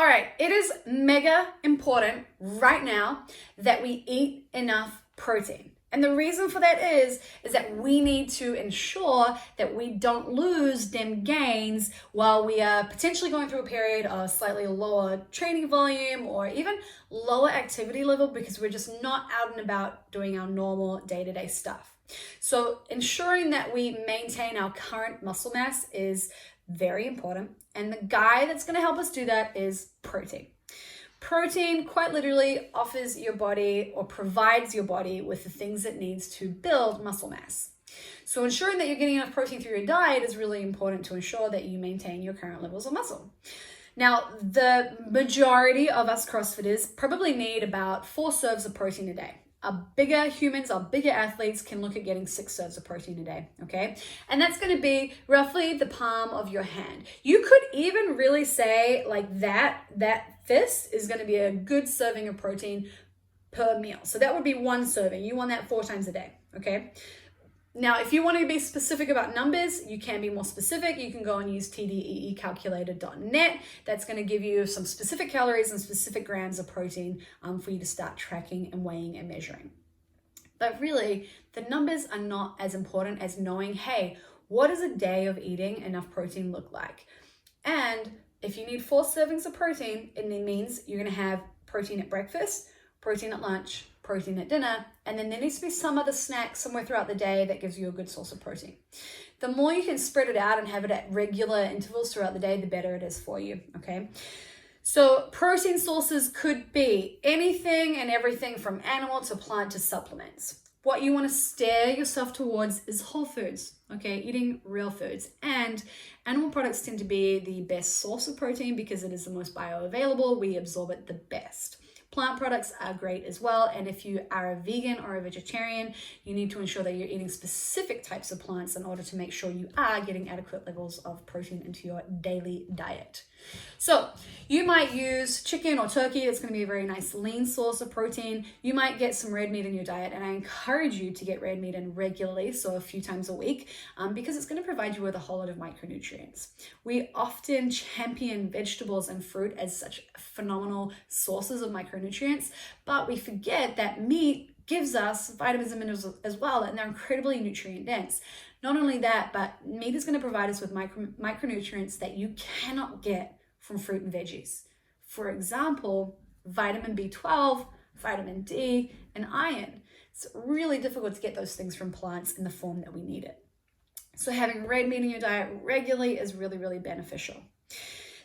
All right, it is mega important right now that we eat enough protein. And the reason for that is that we need to ensure that we don't lose them gains while we are potentially going through a period of slightly lower training volume or even lower activity level because we're just not out and about doing our normal day-to-day stuff. So ensuring that we maintain our current muscle mass is very important. And the guy that's going to help us do that is protein. Protein quite literally offers your body or provides your body with the things it needs to build muscle mass. So ensuring that you're getting enough protein through your diet is really important to ensure that you maintain your current levels of muscle. Now, the majority of us CrossFitters probably need about 4 serves of protein a day. Our bigger humans, our bigger athletes can look at getting 6 serves of protein a day, okay? And that's gonna be roughly the palm of your hand. You could even really say like that fist is gonna be a good serving of protein per meal. So that would be 1 serving. You want that 4 times a day, okay? Now, if you want to be specific about numbers, you can be more specific. You can go and use tdeecalculator.net. That's going to give you some specific calories and specific grams of protein for you to start tracking and weighing and measuring. But really, the numbers are not as important as knowing, hey, what does a day of eating enough protein look like? And if you need 4 servings of protein, it means you're going to have protein at breakfast, protein at lunch, protein at dinner, and then there needs to be some other snack somewhere throughout the day that gives you a good source of protein. The more you can spread it out and have it at regular intervals throughout the day, the better it is for you, okay? So protein sources could be anything and everything from animal to plant to supplements. What you want to steer yourself towards is whole foods, okay? Eating real foods. And animal products tend to be the best source of protein because it is the most bioavailable. We absorb it the best. Plant products are great as well, and if you are a vegan or a vegetarian, you need to ensure that you're eating specific types of plants in order to make sure you are getting adequate levels of protein into your daily diet. So you might use chicken or turkey. It's going to be a very nice lean source of protein. You might get some red meat in your diet, and I encourage you to get red meat in regularly, so a few times a week, because it's going to provide you with a whole lot of micronutrients. We often champion vegetables and fruit as such phenomenal sources of micronutrients, but we forget that meat gives us vitamins and minerals as well, and they're incredibly nutrient dense. Not only that, but meat is going to provide us with micronutrients that you cannot get from fruit and veggies. For example, vitamin B12, vitamin D, and iron. It's really difficult to get those things from plants in the form that we need it. So having red meat in your diet regularly is really, really beneficial.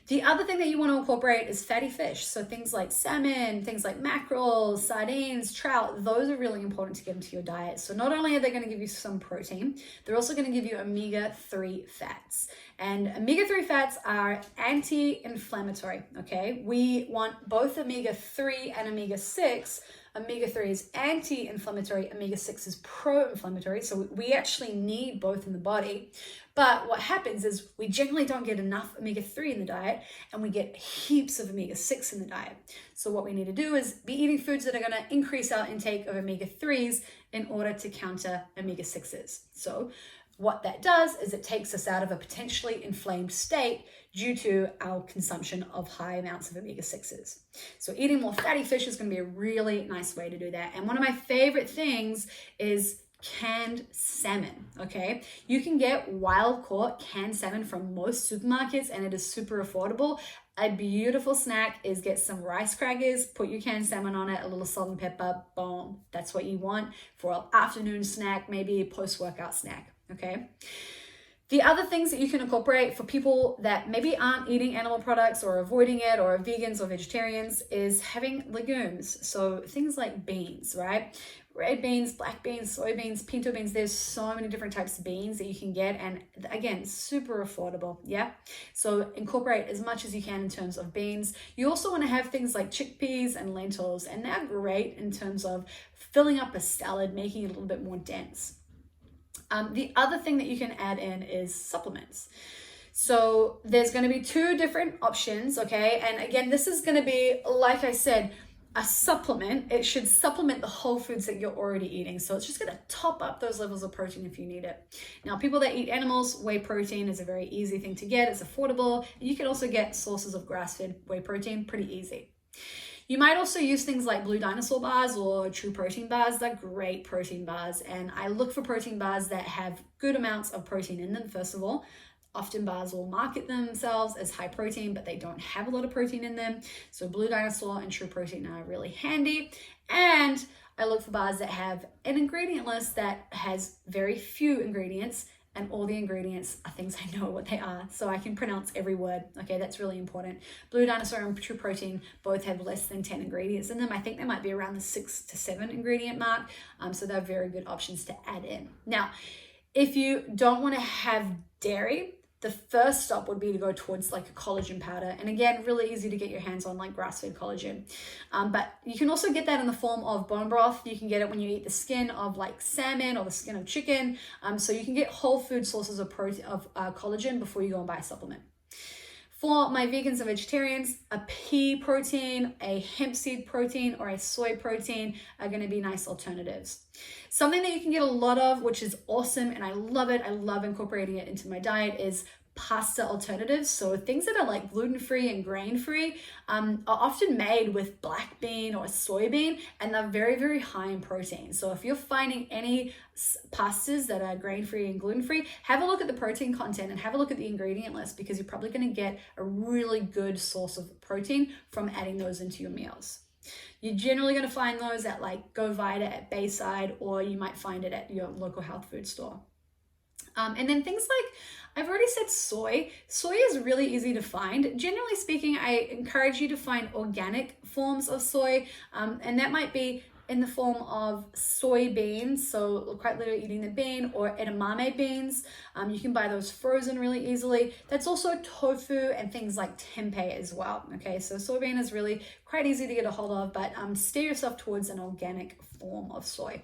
The other thing that you want to incorporate is fatty fish. So things like salmon, things like mackerel, sardines, trout, those are really important to get into your diet. So not only are they going to give you some protein, they're also going to give you omega-3 fats. And omega-3 fats are anti-inflammatory, okay? We want both omega-3 and omega-6. Omega-3 is anti-inflammatory, omega-6 is pro-inflammatory, so we actually need both in the body. But what happens is we generally don't get enough omega-3 in the diet, and we get heaps of omega-6 in the diet. So what we need to do is be eating foods that are going to increase our intake of omega-3s in order to counter omega-6s. So what that does is it takes us out of a potentially inflamed state due to our consumption of high amounts of omega-6s. So eating more fatty fish is going to be a really nice way to do that. And one of my favorite things is canned salmon, okay? You can get wild caught canned salmon from most supermarkets and it is super affordable. A beautiful snack is get some rice crackers, put your canned salmon on it, a little salt and pepper, boom. That's what you want for an afternoon snack, maybe a post-workout snack, okay? The other things that you can incorporate for people that maybe aren't eating animal products or avoiding it or are vegans or vegetarians is having legumes. So things like beans, right? Red beans, black beans, soybeans, pinto beans. There's so many different types of beans that you can get. And again, super affordable, yeah? So incorporate as much as you can in terms of beans. You also want to have things like chickpeas and lentils, and they're great in terms of filling up a salad, making it a little bit more dense. The other thing that you can add in is supplements. So there's going to be 2 different options, okay? And again, this is going to be, like I said, a supplement, it should supplement the whole foods that you're already eating. So it's just going to top up those levels of protein if you need it. Now, people that eat animals, whey protein is a very easy thing to get. It's affordable. You can also get sources of grass-fed whey protein pretty easy. You might also use things like Blue Dinosaur bars or True Protein bars. They're great protein bars. And I look for protein bars that have good amounts of protein in them, first of all. Often bars will market themselves as high protein, but they don't have a lot of protein in them. So Blue Dinosaur and True Protein are really handy. And I look for bars that have an ingredient list that has very few ingredients, and all the ingredients are things I know what they are, so I can pronounce every word. Okay, that's really important. Blue Dinosaur and True Protein both have less than 10 ingredients in them. I think they might be around the 6 to 7 ingredient mark. So they're very good options to add in. Now, if you don't want to have dairy, the first stop would be to go towards like a collagen powder. And again, really easy to get your hands on, like grass-fed collagen. But you can also get that in the form of bone broth. You can get it when you eat the skin of like salmon or the skin of chicken. So you can get whole food sources of collagen before you go and buy a supplement. For my vegans and vegetarians, a pea protein, a hemp seed protein, or a soy protein are going to be nice alternatives. Something that you can get a lot of, which is awesome, and I love it, I love incorporating it into my diet, is pasta alternatives. So things that are like gluten-free and grain-free are often made with black bean or soybean, and they're very, very high in protein. So if you're finding any pastas that are grain-free and gluten-free, have a look at the protein content and have a look at the ingredient list, because you're probably going to get a really good source of protein from adding those into your meals. You're generally going to find those at like Go Vita at Bayside, or you might find it at your local health food store. And then things like, I've already said soy. Soy is really easy to find. Generally speaking, I encourage you to find organic forms of soy, and that might be in the form of soybeans, so quite literally eating the bean, or edamame beans. You can buy those frozen really easily. That's also tofu and things like tempeh as well. Okay, so soybean is really quite easy to get a hold of, but steer yourself towards an organic form of soy.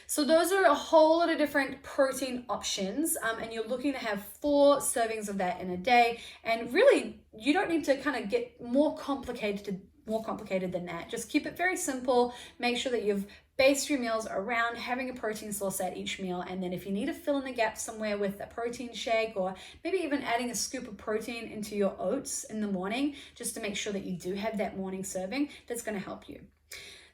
So those are a whole lot of different protein options, and you're looking to have 4 servings of that in a day. And really, you don't need to kind of get more complicated than that. Just keep it very simple. Make sure that you've based your meals around having a protein source at each meal. And then if you need to fill in the gap somewhere with a protein shake, or maybe even adding a scoop of protein into your oats in the morning, just to make sure that you do have that morning serving, that's going to help you.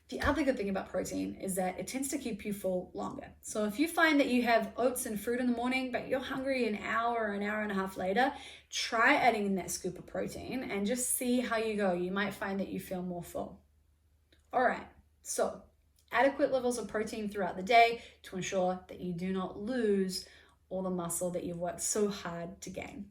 The other good thing about protein is that it tends to keep you full longer. So if you find that you have oats and fruit in the morning, but you're hungry an hour or an hour and a half later, try adding in that scoop of protein and just see how you go. You might find that you feel more full. All right, so adequate levels of protein throughout the day to ensure that you do not lose all the muscle that you've worked so hard to gain.